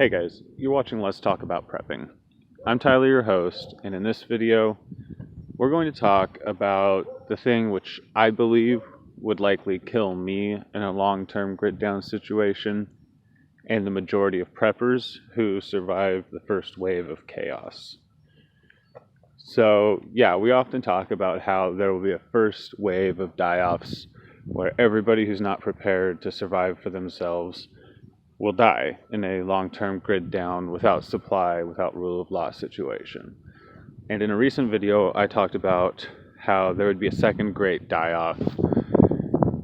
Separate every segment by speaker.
Speaker 1: Hey guys, you're watching Let's Talk About Prepping. I'm Tyler, your host, and in this video, we're going to talk about the thing which I believe would likely kill me in a long-term grit down situation, and the majority of preppers who survive the first wave of chaos. So, yeah, we often talk about how there will be a first wave of die-offs where everybody who's not prepared to survive for themselves will die in a long-term grid down, without supply, without rule of law situation. And in a recent video, I talked about how there would be a second great die-off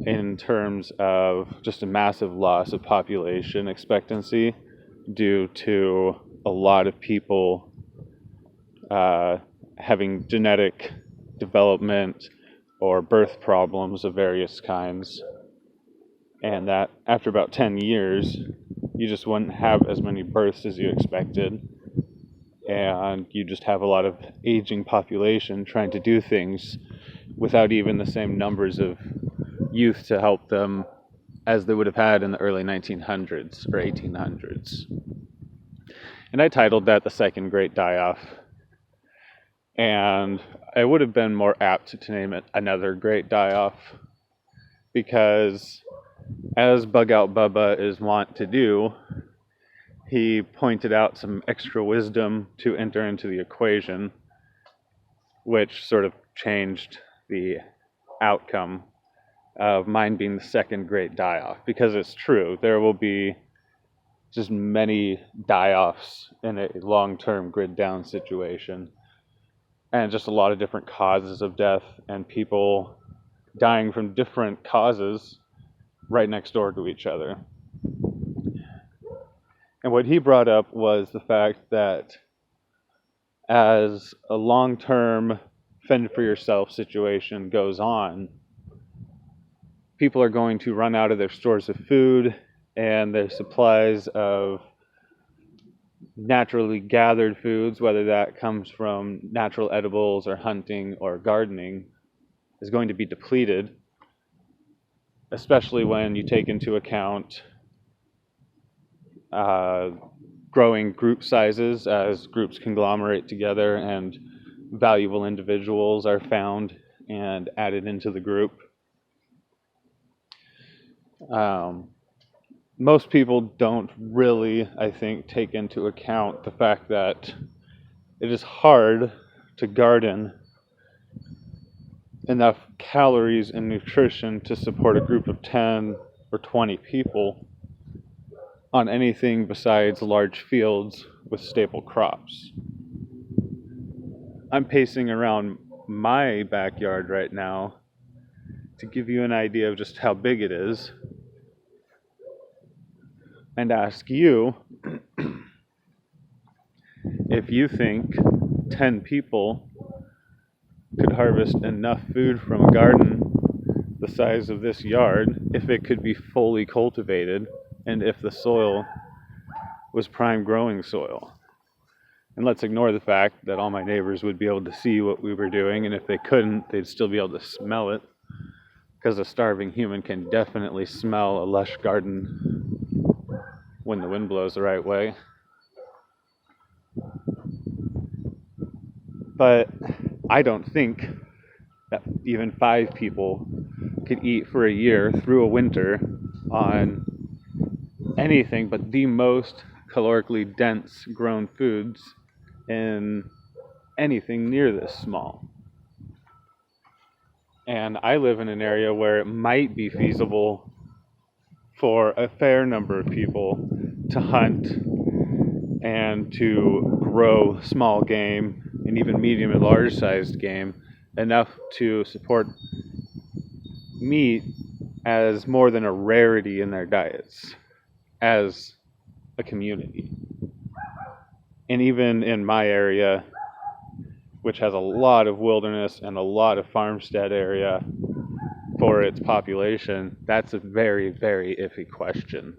Speaker 1: in terms of just a massive loss of population expectancy due to a lot of people having genetic development or birth problems of various kinds, and that after about 10 years, you just wouldn't have as many births as you expected, and you just have a lot of aging population trying to do things without even the same numbers of youth to help them as they would have had in the early 1900s or 1800s. And I titled that The Second Great Die-Off, and I would have been more apt to name it Another Great Die-Off, because as Bug Out Bubba is wont to do, he pointed out some extra wisdom to enter into the equation, which sort of changed the outcome of mine being the second great die-off. Because it's true, there will be just many die-offs in a long-term grid down situation, and just a lot of different causes of death, and people dying from different causes right next door to each other. And what he brought up was the fact that as a long-term fend for yourself situation goes on, people are going to run out of their stores of food, and their supplies of naturally gathered foods, whether that comes from natural edibles or hunting or gardening, is going to be depleted, especially when you take into account growing group sizes as groups conglomerate together and valuable individuals are found and added into the group. Most people don't really, I think, take into account the fact that it is hard to garden enough calories and nutrition to support a group of 10 or 20 people on anything besides large fields with staple crops. I'm pacing around my backyard right now to give you an idea of just how big it is, and ask you if you think 10 people could harvest enough food from a garden the size of this yard if it could be fully cultivated and if the soil was prime growing soil. And let's ignore the fact that all my neighbors would be able to see what we were doing, and if they couldn't, they'd still be able to smell it, because a starving human can definitely smell a lush garden when the wind blows the right way. But I don't think that even 5 people could eat for a year through a winter on anything but the most calorically dense grown foods in anything near this small. And I live in an area where it might be feasible for a fair number of people to hunt and to grow small game and even medium and large sized game enough to support meat as more than a rarity in their diets as a community. And even in my area, which has a lot of wilderness and a lot of farmstead area for its population, that's a very, very iffy question.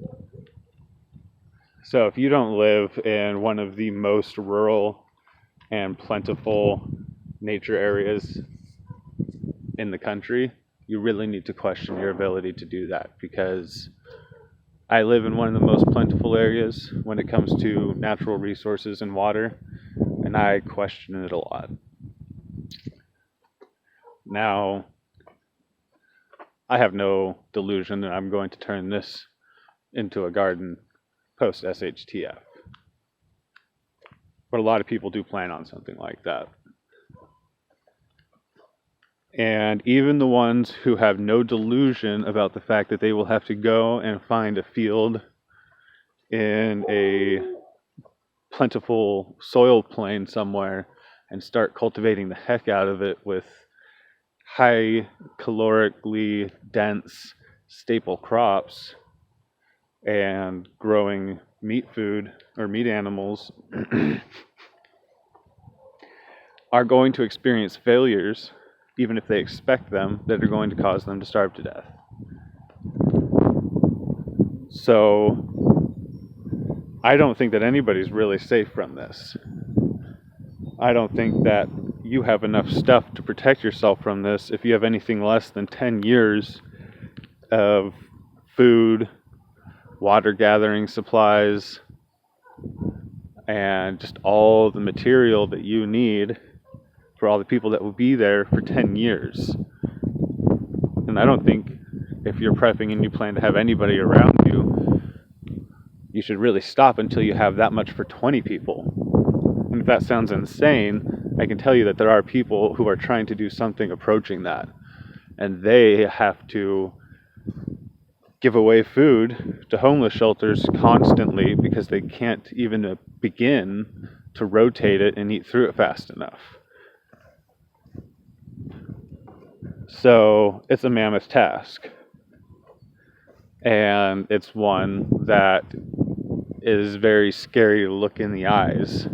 Speaker 1: So if you don't live in one of the most rural and plentiful nature areas in the country, you really need to question your ability to do that, because I live in one of the most plentiful areas when it comes to natural resources and water, and I question it a lot. Now, I have no delusion that I'm going to turn this into a garden post SHTF. But a lot of people do plan on something like that. And even the ones who have no delusion about the fact that they will have to go and find a field in a plentiful soil plain somewhere and start cultivating the heck out of it with high calorically dense staple crops and growing meat food or meat animals are going to experience failures, even if they expect them, that are going to cause them to starve to death. So I don't think that anybody's really safe from this. I don't think that you have enough stuff to protect yourself from this if you have anything less than 10 years of food, water gathering supplies, and just all the material that you need for all the people that will be there for 10 years. And I don't think if you're prepping and you plan to have anybody around you, you should really stop until you have that much for 20 people. And if that sounds insane, I can tell you that there are people who are trying to do something approaching that. And they have to give away food to homeless shelters constantly because they can't even begin to rotate it and eat through it fast enough. So it's a mammoth task. And it's one that is very scary to look in the eyes.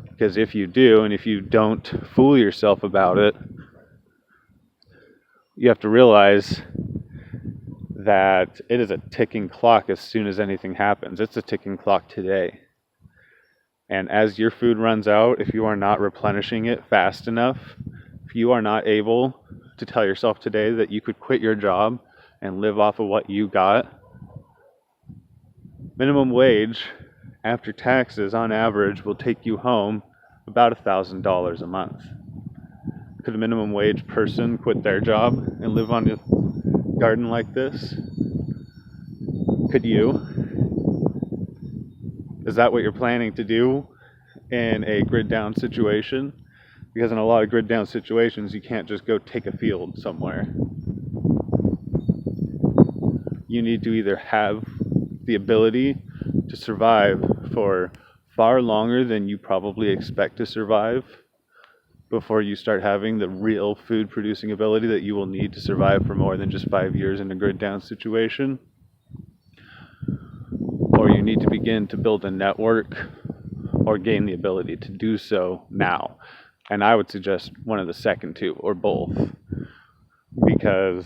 Speaker 1: Because if you do, and if you don't fool yourself about it, you have to realize that it is a ticking clock as soon as anything happens. It's a ticking clock today. And as your food runs out, if you are not replenishing it fast enough, if you are not able to tell yourself today that you could quit your job and live off of what you got, minimum wage after taxes on average will take you home about $1,000 a month. Could a minimum wage person quit their job and live on a garden like this? Could you? Is that what you're planning to do in a grid down situation? Because in a lot of grid down situations, you can't just go take a field somewhere. You need to either have the ability to survive for far longer than you probably expect to survive before you start having the real food producing ability that you will need to survive for more than just 5 years in a grid down situation. Or you need to begin to build a network or gain the ability to do so now. And I would suggest one of the second two, or both. Because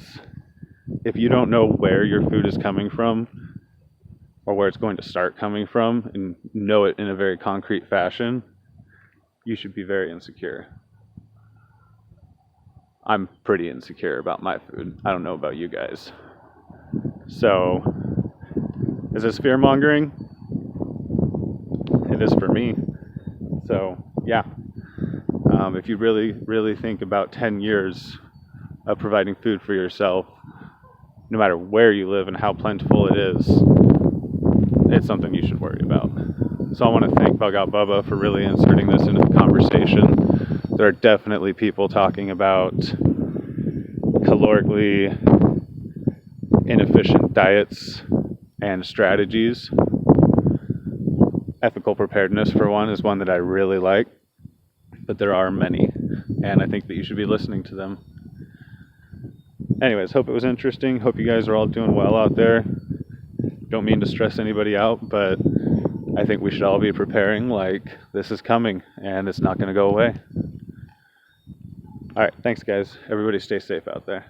Speaker 1: if you don't know where your food is coming from, or where it's going to start coming from, and know it in a very concrete fashion, you should be very insecure. I'm pretty insecure about my food. I don't know about you guys. So, is this fear-mongering? It is for me. So, yeah. If you really, really think about 10 years of providing food for yourself, no matter where you live and how plentiful it is, it's something you should worry about. So I want to thank Bug Out Bubba for really inserting this into the conversation. There are definitely people talking about calorically inefficient diets and strategies. Ethical preparedness, for one, is one that I really like, but there are many, and I think that you should be listening to them. Anyways, hope it was interesting. Hope you guys are all doing well out there. Don't mean to stress anybody out, but I think we should all be preparing like this is coming and it's not going to go away. All right, thanks guys. Everybody stay safe out there.